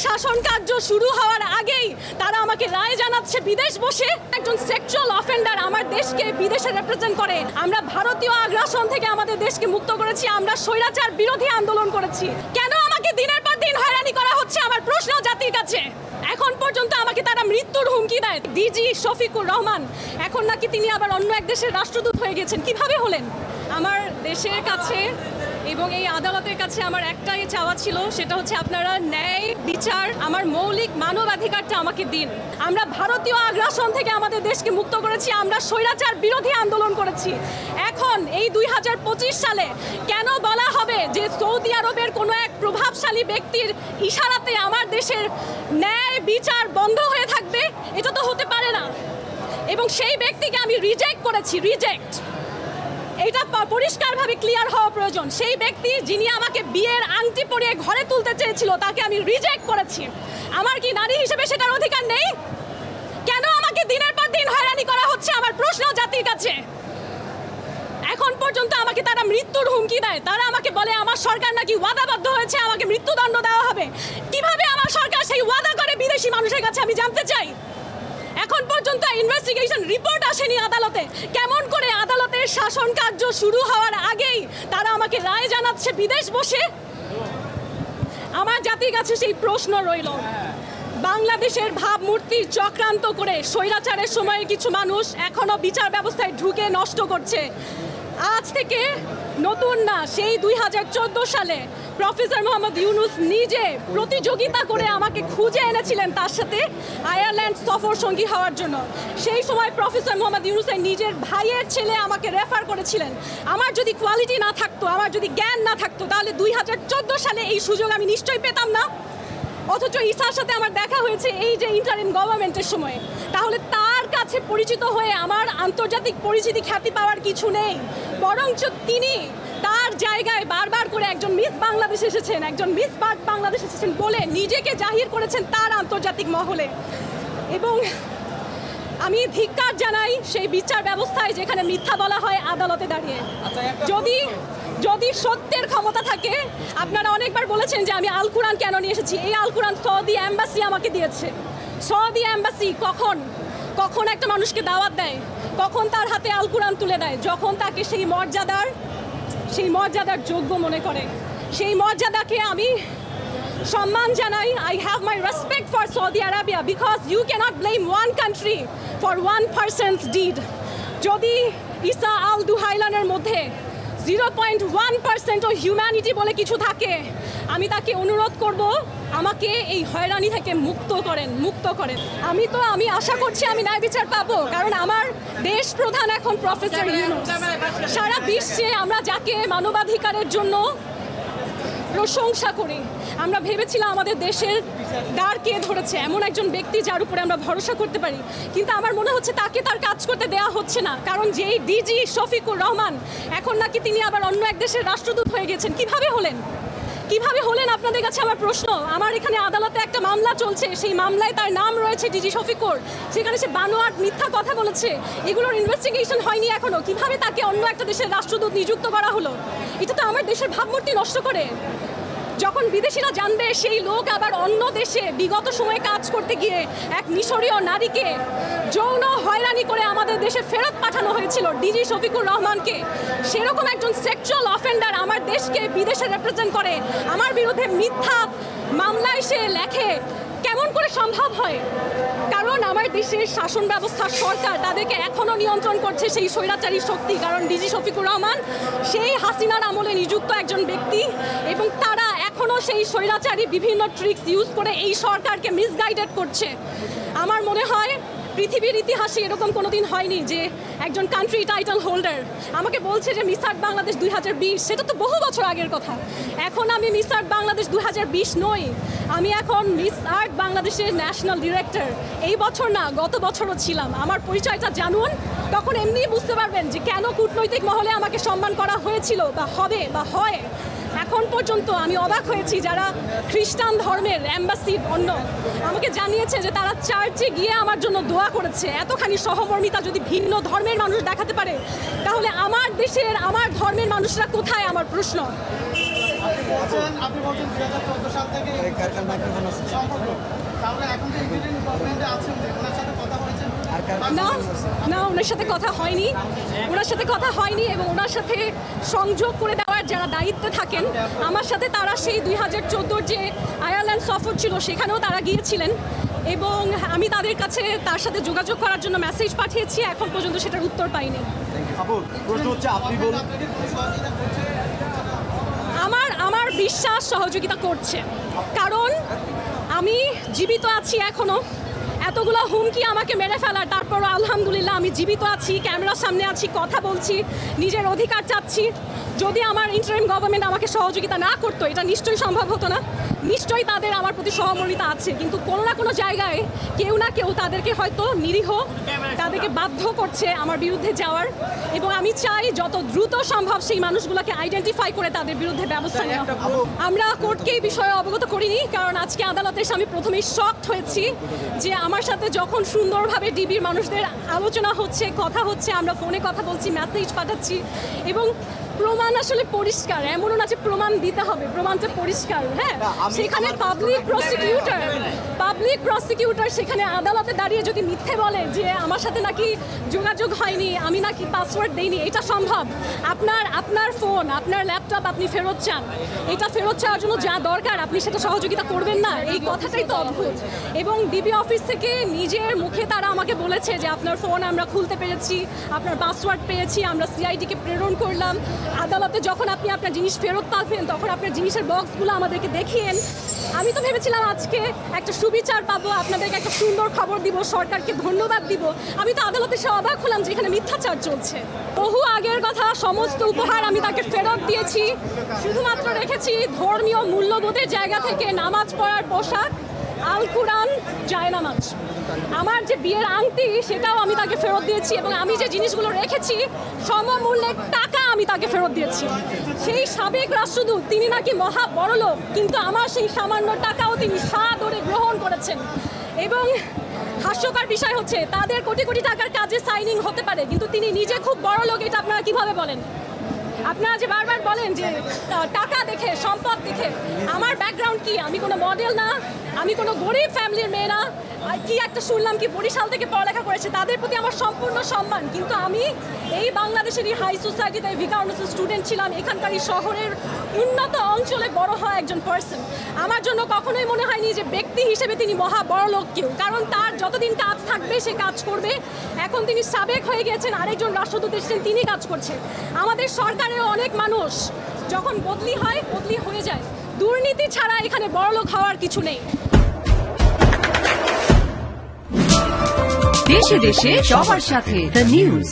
শাসন কার্য শুরু হওয়ার আগেই তারা আমাকে রায় জানাচ্ছে বিদেশ বসে। একজন সেক্সুয়াল অফেন্ডার আমার দেশকে বিদেশে রিপ্রেজেন্ট করে। আমরা ভারতীয় আগ্রাসন থেকে আমাদের দেশকে মুক্ত করেছি, আমরা স্বৈরাচার বিরোধী আন্দোলন করেছি। কেন আমাকে দিনের পর দিন হয়রানি করা হচ্ছে? আমার প্রশ্ন জাতির কাছে। এখন পর্যন্ত আমাকে তারা মৃত্যুর হুমকি দেয়। ডিজি শফিকুর রহমান এখন নাকি তিনি আবার অন্য এক দেশের রাষ্ট্রদূত হয়ে গেছেন। কিভাবে হলেন? আমার দেশের কাছে এবং এই আদালতের কাছে আমার একটাই চাওয়া ছিল, সেটা হচ্ছে আপনারা ন্যায় বিচার, আমার মৌলিক মানবাধিকারটা আমাকে দিন। আমরা ভারতীয় আগ্রাসন থেকে আমাদের দেশকে মুক্ত করেছি, আমরা স্বৈরাচার বিরোধী আন্দোলন করেছি। এখন এই 2025 সালে কেন বলা হবে যে সৌদি আরবের কোনো এক প্রভাবশালী ব্যক্তির ইশারাতে আমার দেশের ন্যায় বিচার বন্ধ হয়ে থাকবে? এটা তো হতে পারে না। এবং সেই ব্যক্তিকে আমি রিজেক্ট করেছি, রিজেক্ট। এটা পরিষ্কারভাবে ক্লিয়ার হওয়া প্রয়োজন। সেই ব্যক্তি যিনি আমাকে বিয়ের আংটি পরিয়ে ঘরে তুলতে চেয়েছিল, তাকে আমি রিজেক্ট করেছি। আমার কি নারী হিসেবে সেটার অধিকার নেই? কেন আমাকে দিনের পর দিন হয়রানি করা হচ্ছে? আমার প্রশ্ন জাতির কাছে। এখন পর্যন্ত আমাকে তারা মৃত্যুর হুমকি দেয়। তারা আমাকে বলে আমার সরকার নাকি ওয়াদাবদ্ধ হয়েছে, আমাকে মৃত্যুদণ্ড দেওয়া হবে। কিভাবে আমার সরকার সেই ওয়াদা করে বিদেশি মানুষের কাছে? আমি জানতে চাই। এখন পর্যন্ত ইনভেস্টিগেশন রিপোর্ট আসেনি আদালতে। কেমন করে আদালতের শাসন কার্য শুরু হওয়ার আগেই তারা আমাকে রায় জানাচ্ছে বিদেশ বসে? আমার জাতির কাছে সেই প্রশ্ন রইল। বাংলাদেশের ভাবমূর্তি চক্রান্ত করে স্বৈরাচারের সময়ে কিছু মানুষ এখনো বিচার ব্যবস্থায় ঢুকে নষ্ট করছে। আজ থেকে নতুন না, সেই 2014 সালে প্রফেসর মোহাম্মদ ইউনুস নিজে প্রতিযোগিতা করে আমাকে খুঁজে এনেছিলেন তার সাথে আয়ারল্যান্ড সফর সঙ্গী হওয়ার জন্য। সেই সময় প্রফেসর মোহাম্মদ ইউনুসের নিজের ভাইয়ের ছেলে আমাকে রেফার করেছিলেন। আমার যদি কোয়ালিটি না থাকতো, আমার যদি জ্ঞান না থাকতো, তাহলে 2014 সালে এই সুযোগ আমি নিশ্চয়ই পেতাম না। অথচ ঈসার সাথে আমার দেখা হয়েছে এই যে ইন্টারিম গভর্নমেন্টের সময়। তাহলে তার কাছে পরিচিত হয়ে আমার আন্তর্জাতিক পরিচিতি খ্যাতি পাওয়ার কিছু নেই, বরঞ্চ তিনি তার জায়গায় বারবার করে একজন মিস বাংলাদেশ এসেছেন, একজন মিস বাংলাদেশ এসেছেন বলে নিজেকে জাহির করেছেন তার আন্তর্জাতিক মহলে। এবং আমি ধিক্কার জানাই সেই বিচার ব্যবস্থায় যেখানে মিথ্যা বলা হয় আদালতে দাঁড়িয়ে। যদি সত্যের ক্ষমতা থাকে, আপনারা অনেকবার বলেছেন যে আমি আল কুরআন কেন নিয়ে এসেছি। এই আল কুরআন সৌদি এম্বাসি আমাকে দিয়েছে। সৌদি এম্বাসি কখন একটা মানুষকে দাওয়াত দেয়, কখন তার হাতে আল কুরআন তুলে দেয়? যখন তাকে সেই মর্যাদার যোগ্য মনে করে। সেই মর্যাদাকে আমি সম্মান জানাই। I have my respect for Saudi Arabia because you cannot blame one country for one person's deed. যদি ঈসা আল দুহাইলানের মধ্যে 0.1% ও হিউম্যানিটি বলে কিছু থাকে, আমি তাকে অনুরোধ করব আমাকে এই হয়রানি থেকে মুক্ত করেন। আমি আশা করছি আমি ন্যায় বিচার পাবো, কারণ আমার দেশ প্রধান এখন প্রফেসর ইউনুস। সারা বিশ্বে আমরা যাকে মানবাধিকারের জন্য প্রশংসা করি, আমরা ভেবেছিলাম আমাদের দেশের দ্বার কে ধরেছে, এমন একজন ব্যক্তি যার উপরে আমরা ভরসা করতে পারি। কিন্তু আমার মনে হচ্ছে তাকে তার কাজ করতে দেওয়া হচ্ছে না, কারণ যেই ডিজি শফিকুর রহমান এখন নাকি তিনি আবার অন্য এক দেশের রাষ্ট্রদূত হয়ে গেছেন। কিভাবে হলেন আপনাদের কাছে আমার প্রশ্ন। আমার এখানে আদালতে একটা মামলা চলছে, সেই মামলায় তার নাম রয়েছে ডিজি শফিকুর। সেখানে সে বানোয়াট মিথ্যা কথা বলেছে, এগুলোর ইনভেস্টিগেশন হয়নি এখনো। কিভাবে তাকে অন্য একটা দেশের রাষ্ট্রদূত নিযুক্ত করা হলো? এটা তো আমার দেশের ভাবমূর্তি নষ্ট করে। যখন বিদেশিরা জানবে সেই লোক আবার অন্য দেশে বিগত সময়ে কাজ করতে গিয়ে এক মিশরীয় নারীকে যৌন হয়রানি করে আমাদের দেশে ফেরত পাঠানো হয়েছিল ডিজি শফিকুর রহমানকে, সেরকম একজন সেক্সুয়াল অফেন্ডার আমার দেশকে বিদেশে রিপ্রেজেন্ট করে, আমার বিরুদ্ধে মিথ্যা মামলায় সে লেখে, কেমন করে সম্ভব হয়? কারণ আমার দেশের শাসন ব্যবস্থা, সরকার তাদেরকে এখনও নিয়ন্ত্রণ করছে সেই স্বৈরাচারী শক্তি। কারণ ডিজি শফিকুর রহমান সেই হাসিনার আমলে নিযুক্ত একজন ব্যক্তি, এবং তারা এখনও সেই স্বৈরাচারী বিভিন্ন ট্রিক্স ইউজ করে এই সরকারকে মিসগাইডেড করছে। আমার মনে হয় পৃথিবীর ইতিহাসে এরকম কোনোদিন হয়নি যে একজন কান্ট্রি টাইটেল হোল্ডার আমাকে বলছে যে মিস আর্ট বাংলাদেশ 2020, সেটা তো বহু বছর আগের কথা। এখন আমি মিস আর্ট বাংলাদেশ 2020 নই, আমি এখন মিস আর্ট বাংলাদেশের ন্যাশনাল ডিরেক্টর। এই বছর না, গত বছরও ছিলাম। আমার পরিচয়টা জানুন, তখন এমনিই বুঝতে পারবেন যে কেন কূটনৈতিক মহলে আমাকে সম্মান করা হয়েছিল বা হবে বা হয়। এখন পর্যন্ত আমি অবাক হয়েছি, যারা খ্রিস্টান ধর্মের অ্যাম্বাসির অন্য আমাকে জানিয়েছে যে তারা চার্চে গিয়ে আমার জন্য দোয়া করেছে। এতখানি সহমর্মিতা যদি ভিন্ন ধর্মের মানুষ দেখাতে পারে, তাহলে আমার দেশের আমার ধর্মের মানুষরা কোথায়? আমার প্রশ্ন। আপনি বলছেন 2014 সাল থেকে সম্পর্ক, তাহলে এখন যে ইন্ডিয়ান গভর্নমেন্টে আছেন ওনার সাথে কথা হয়েছে? না, ওনার সাথে কথা হয়নি। ওনার সাথে কথা হয়নি এবং ওনার সাথে সংযোগ করে দেওয়ার যারা দায়িত্বে থাকেন আমার সাথে, তারা সেই 2014 যে আয়ারল্যান্ড সফর ছিল সেখানেও তারা গিয়েছিলেন এবং আমি তাদের কাছে তার সাথে যোগাযোগ করার জন্য মেসেজ পাঠিয়েছি, এখন পর্যন্ত সেটার উত্তর পাইনি। আমার বিশ্বাস সহযোগিতা করছে, কারণ আমি জীবিত আছি এখনো। এতগুলো হুমকি আমাকে মেরে ফেলার, তারপরও আলহামদুলিল্লাহ আমি জীবিত আছি, ক্যামেরার সামনে আছি, কথা বলছি, নিজের অধিকার চাচ্ছি। যদি আমার ইন্টারিম গভর্নমেন্ট আমাকে সহযোগিতা না করতো, এটা নিশ্চয়ই সম্ভব হতো না। নিশ্চয়ই তাদের আমার প্রতি সহমর্মিতা আছে, কিন্তু কোনো না কোনো জায়গায় কেউ না কেউ তাদেরকে হয়তো নিরীহ, তাদেরকে বাধ্য করছে আমার বিরুদ্ধে যাওয়ার, এবং আমি চাই যত দ্রুত সম্ভব সেই মানুষগুলোকে আইডেন্টিফাই করে তাদের বিরুদ্ধে ব্যবস্থা নেওয়া। আমরা কোর্টকে এই বিষয়ে অবগত করিনি, কারণ আজকে আদালতে এসে আমি প্রথমেই শকড হয়েছি যে আমার সাথে যখন সুন্দরভাবে ডিবির মানুষদের আলোচনা হচ্ছে, কথা হচ্ছে, আমরা ফোনে কথা বলছি, মেসেজ পাঠাচ্ছি এবং প্রমাণ আসলে পরিষ্কার, এমনও না যে প্রমাণ দিতে হবে, প্রমাণটা পরিষ্কার। হ্যাঁ, সেখানে পাবলিক প্রসিকিউটর সেখানে আদালতে দাঁড়িয়ে যদি মিথ্যে বলে যে আমার সাথে নাকি যোগাযোগ হয়নি, আমি নাকি পাসওয়ার্ড দেইনি, এটা সম্ভব? আপনার ফোন, আপনার ল্যাপটপ আপনি ফেরত চান, এটা ফেরত চাওয়ার জন্য যা দরকার আপনি সেটা সহযোগিতা করবেন না? এই কথাটাই তো অদ্ভুত। এবং ডিবি অফিস থেকে নিজের মুখে তারা আমাকে বলেছে যে আপনার ফোন আমরা খুলতে পেরেছি, আপনার পাসওয়ার্ড পেয়েছি, আমরা সিআইডিকে প্রেরণ করলাম। আদালতে যখন আপনি আপনার জিনিস ফেরত পাবেন তখন আপনার জিনিসের বক্সগুলো আমাদেরকে দেখিয়েন। আমি তো ভেবেছিলাম আজকে একটা সুবিচার পাবো, আপনাদেরকে একটা সুন্দর খবর দিব, সরকারকে ধন্যবাদ দিব। আমি তো আদালতে সে অবাক হলাম যে এখানে মিথ্যাচার চলছে। বহু আগের কথা, সমস্ত উপহার আমি তাকে ফেরত দিয়েছি, শুধুমাত্র রেখেছি ধর্মীয় মূল্যবোধের জায়গা থেকে নামাজ পড়ার পোশাক, আল কুরআন, জায়নামাজ। আমার যে বিয়ের আংটি সেটাও আমি তাকে ফেরত দিয়েছি এবং আমি যে জিনিসগুলো রেখেছি সমমূল্যের টাকা আমি তাকে ফেরত দিয়েছি। সেই সাবেক রাষ্ট্রদূত তিনি নাকি মহা বড়লোক, কিন্তু আমার সেই সামান্য টাকাও তিনি সাদরে গ্রহণ করেছেন। এবং হাস্যকর বিষয় হচ্ছে তাদের কোটি কোটি টাকার কাজে সাইনিং হতে পারে, কিন্তু তিনি নিজে খুব বড় লোক, এটা আপনারা কিভাবে বলেন? আপনারা যে বারবার বলেন যে টাকা দেখে, সম্পদ দেখে, আমার ব্যাকগ্রাউন্ড কি? আমি কোনো মডেল না, আমি কোনো গরিব ফ্যামিলির মেয়ে না। কি একটা শুনলাম কি বরিশাল থেকে পড়ালেখা করেছে, তাদের প্রতি আমার সম্পূর্ণ সম্মান, কিন্তু আমি এই বাংলাদেশেরই হাই সোসাইটিতে ভিকারুননিসা স্টুডেন্ট ছিলাম, এখানকারই শহরের উন্নত অঞ্চলে বড় হয় একজন পার্সন। আমার জন্য কখনোই মনে হয়নি যে ব্যক্তি হিসেবে তিনি মহা বড় লোক কেউ, কারণ তার যতদিন কাজ থাকবে সে কাজ করবে। এখন তিনি সাবেক হয়ে গেছেন, আরেকজন রাষ্ট্রদূত এসেছেন, তিনি কাজ করছেন। আমাদের সরকারের অনেক মানুষ যখন বদলি হয়, বদলি হয়ে যায়। দুর্নীতি ছাড়া এখানে বড়লোক হওয়ার কিছু নেই। দেশে দেশে সবার সাথে দ্য নিউজ।